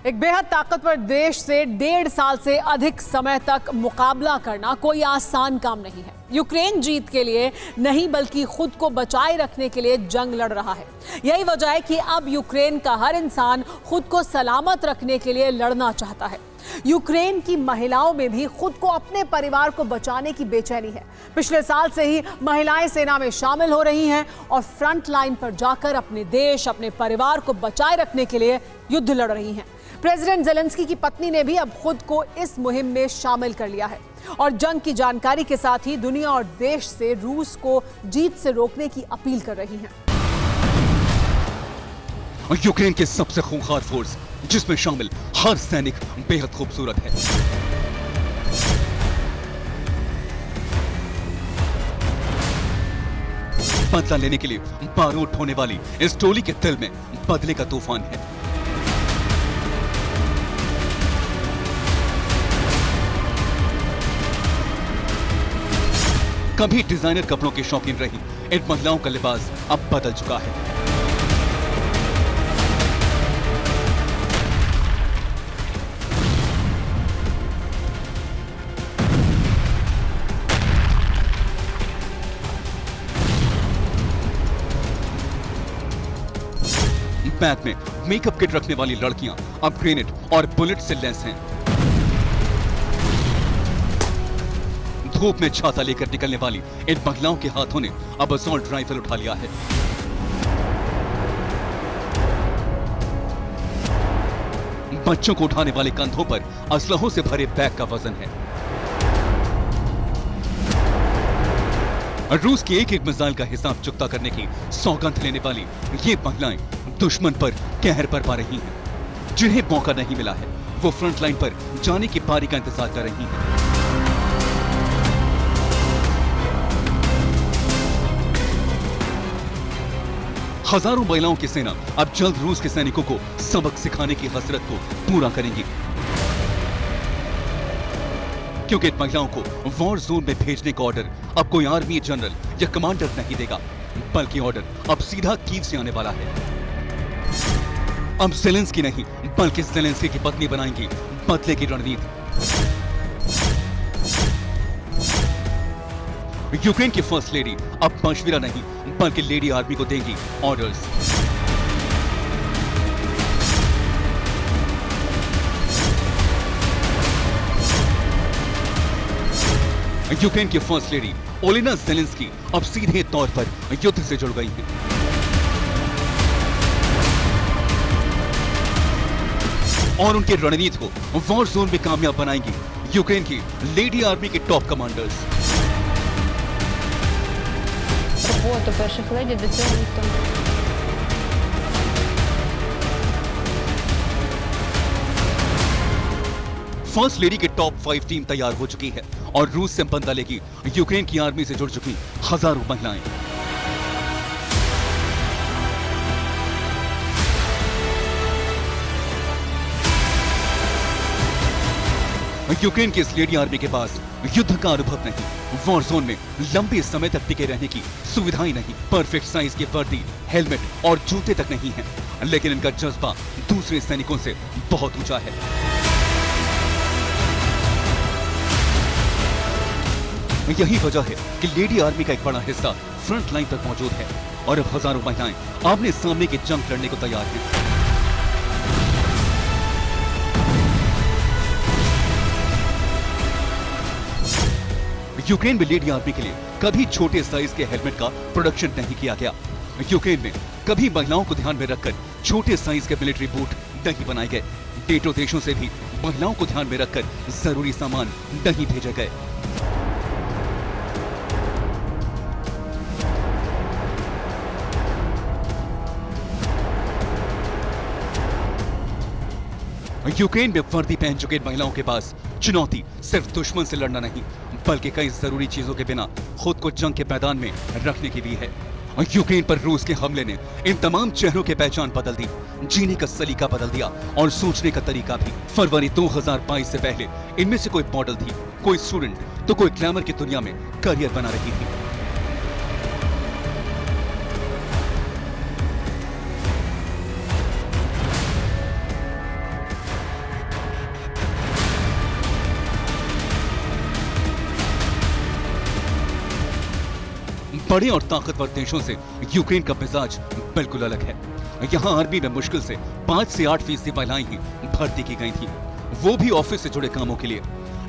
एक बेहद ताकतवर देश से 1.5 साल से अधिक समय तक मुकाबला करना कोई आसान काम नहीं है। यूक्रेन जीत के लिए नहीं बल्कि खुद को बचाए रखने के लिए जंग लड़ रहा है। यही वजह है कि अब यूक्रेन का हर इंसान खुद को सलामत रखने के लिए लड़ना चाहता है। यूक्रेन की महिलाओं में भी खुद को अपने परिवार को बचाने की बेचैनी है। पिछले साल से ही महिलाएं सेना में शामिल हो रही हैं और फ्रंट लाइन पर जाकर अपने देश, अपने परिवार को बचाए रखने के लिए युद्ध लड़ रही हैं। प्रेसिडेंट ज़ेलेंस्की की पत्नी ने भी अब खुद को इस मुहिम में शामिल कर लिया है और जंग की जानकारी के साथ ही दुनिया और देश से रूस को जीत से रोकने की अपील कर रही हैं। यूक्रेन के सबसे खूंखार फोर्स, जिसमें शामिल हर सैनिक बेहद खूबसूरत है। बदला लेने के लिए बारूद ढोने वाली इस टोली के दिल में बदले का तूफान है। कभी डिजाइनर कपड़ों की शौकीन रही इन महिलाओं का लिबास अब बदल चुका है। बैग में मेकअप किट रखने वाली लड़कियां अब ग्रेनेड और बुलेट से लैस हैं। धूप में छाता लेकर निकलने वाली इन महिलाओं के हाथों ने अब असॉल्ट राइफल उठा लिया है। बच्चों को उठाने वाले कंधों पर असलहों से भरे बैग का वजन है। रूस की एक एक मिसाइल का हिसाब चुकता करने की सौगंध लेने वाली ये महिलाएं दुश्मन पर कहर बरपा रही हैं। जिन्हें मौका नहीं मिला है वो फ्रंट लाइन पर जाने की बारी का इंतजार कर रही हैं। हजारों महिलाओं की सेना अब जल्द रूस के सैनिकों को सबक सिखाने की हसरत को पूरा करेंगी, क्योंकि इन महिलाओं को वॉर जोन में भेजने का ऑर्डर अब कोई आर्मी जनरल या कमांडर नहीं देगा, बल्कि ऑर्डर अब सीधा कीव से आने वाला है। अब ज़ेलेंस्की नहीं बल्कि ज़ेलेंस्की की पत्नी बनाएंगी बदले की रणनीति। यूक्रेन की फर्स्ट लेडी अब मशविरा नहीं बल्कि लेडी आर्मी को देंगी ऑर्डर्स। यूक्रेन की फर्स्ट लेडी ओलेना ज़ेलेंस्की अब सीधे तौर पर युद्ध से जुड़ गई हैं। और उनके रणनीति को वॉर जोन में कामयाब बनाएंगी यूक्रेन की लेडी आर्मी के टॉप कमांडर्स। Роботу перших леді до цього ніхто не робив. फर्स्ट लेडी के टॉप 5 टीम तैयार हो चुकी है और रूस से बंदा लेगी यूक्रेन की आर्मी से जुड़ चुकी हजारों महिलाएं। यूक्रेन की इस लेडी आर्मी के पास युद्ध का अनुभव नहीं, वॉर जोन में लंबे समय तक टिके रहने की सुविधाएं नहीं, परफेक्ट साइज की वर्दी, हेलमेट और जूते तक नहीं है, लेकिन इनका जज्बा दूसरे सैनिकों से बहुत ऊंचा है। यही वजह है कि लेडी आर्मी का एक बड़ा हिस्सा फ्रंट लाइन पर मौजूद है और अब हजारों महिलाएं आमने सामने की जंग लड़ने को तैयार हैं। यूक्रेन में लेडी आर्मी के लिए कभी छोटे साइज के हेलमेट का प्रोडक्शन नहीं किया गया। यूक्रेन में कभी महिलाओं को ध्यान में रखकर छोटे साइज के मिलिट्री बूट नहीं बनाए गए। नेटो देशों से भी महिलाओं को ध्यान में रखकर जरूरी सामान नहीं भेजे गए। यूक्रेन में वर्दी पहन चुके महिलाओं के पास चुनौती सिर्फ दुश्मन से लड़ना नहीं बल्कि कई जरूरी चीजों के बिना खुद को जंग के मैदान में रखने की भी है। यूक्रेन पर रूस के हमले ने इन तमाम चेहरों की पहचान बदल दी, जीने का सलीका बदल दिया और सोचने का तरीका भी। फरवरी 2022 से पहले इनमें से कोई मॉडल थी, कोई स्टूडेंट तो कोई ग्लैमर की दुनिया में करियर बना रही थी। बड़े और ताकतवर देशों से यूक्रेन का मिजाज बिल्कुल अलग है। यहाँ आर्मी में मुश्किल से 5 से 8% महिलाएं ही भर्ती की गई थी, वो भी ऑफिस से जुड़े कामों के लिए।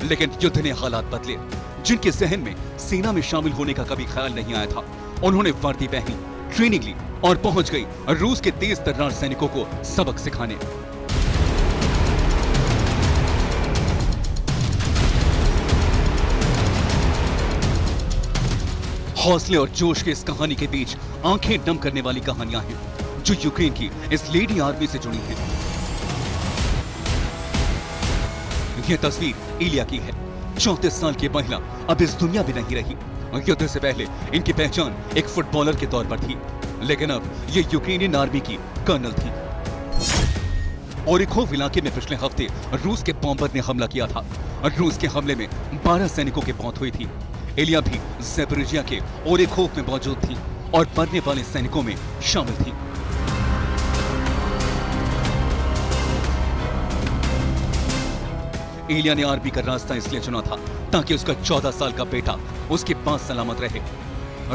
लेकिन युद्ध ने हालात बदले। जिनके जहन में सेना में शामिल होने का कभी ख्याल नहीं आया था, उन्होंने वर्दी पहनी, ट्रेनिंग ली और पहुंच गई रूस के तेज तर्रार सैनिकों को सबक सिखाने। हौसले और जोश के इस कहानी के बीच आंखें नम करने वाली कहानियां हैं जो यूक्रेन की इस लेडी आर्मी से जुड़ी हैं। यह तस्वीर इलिया की है। 34 साल की महिला अब इस दुनिया में नहीं रही। युद्ध से पहले इनकी पहचान एक फुटबॉलर के तौर पर थी, लेकिन अब ये यूक्रेनियन आर्मी की कर्नल थी। ओरिखोव इलाके में पिछले हफ्ते रूस के बॉम्बर ने हमला किया था और रूस के हमले में 12 सैनिकों की मौत हुई थी। इलिया भी ज़ैपोरिजिया के ओरिखोव में मौजूद थी और मरने वाले सैनिकों में शामिल थी। इलिया ने आर्मी का रास्ता इसलिए चुना था ताकि उसका 14 साल का बेटा उसके पास सलामत रहे,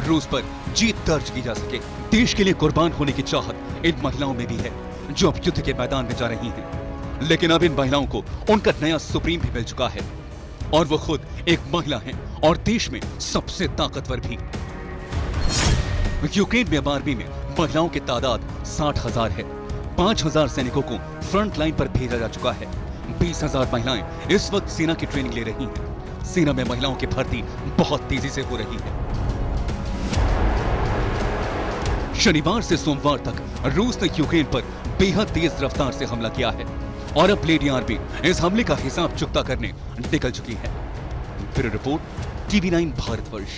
रूस पर जीत दर्ज की जा सके। देश के लिए कुर्बान होने की चाहत इन महिलाओं में भी है जो अब युद्ध के मैदान में जा रही हैं। लेकिन अब इन महिलाओं को उनका नया सुप्रीम भी मिल चुका है और वो खुद एक महिला हैं और देश में सबसे ताकतवर भी। यूक्रेन में आर्मी में महिलाओं की तादाद 60,000 है। 5,000 सैनिकों को फ्रंट लाइन पर भेजा जा चुका है। 20,000 महिलाएं इस वक्त सेना की ट्रेनिंग ले रही हैं। सेना में महिलाओं की भर्ती बहुत तेजी से हो रही है। शनिवार से सोमवार तक रूस ने यूक्रेन पर बेहद तेज रफ्तार से हमला किया है और अब लेडी आर्मी इस हमले का हिसाब चुकता करने निकल चुकी है। Bureau report, TV9 Bharatvarsh.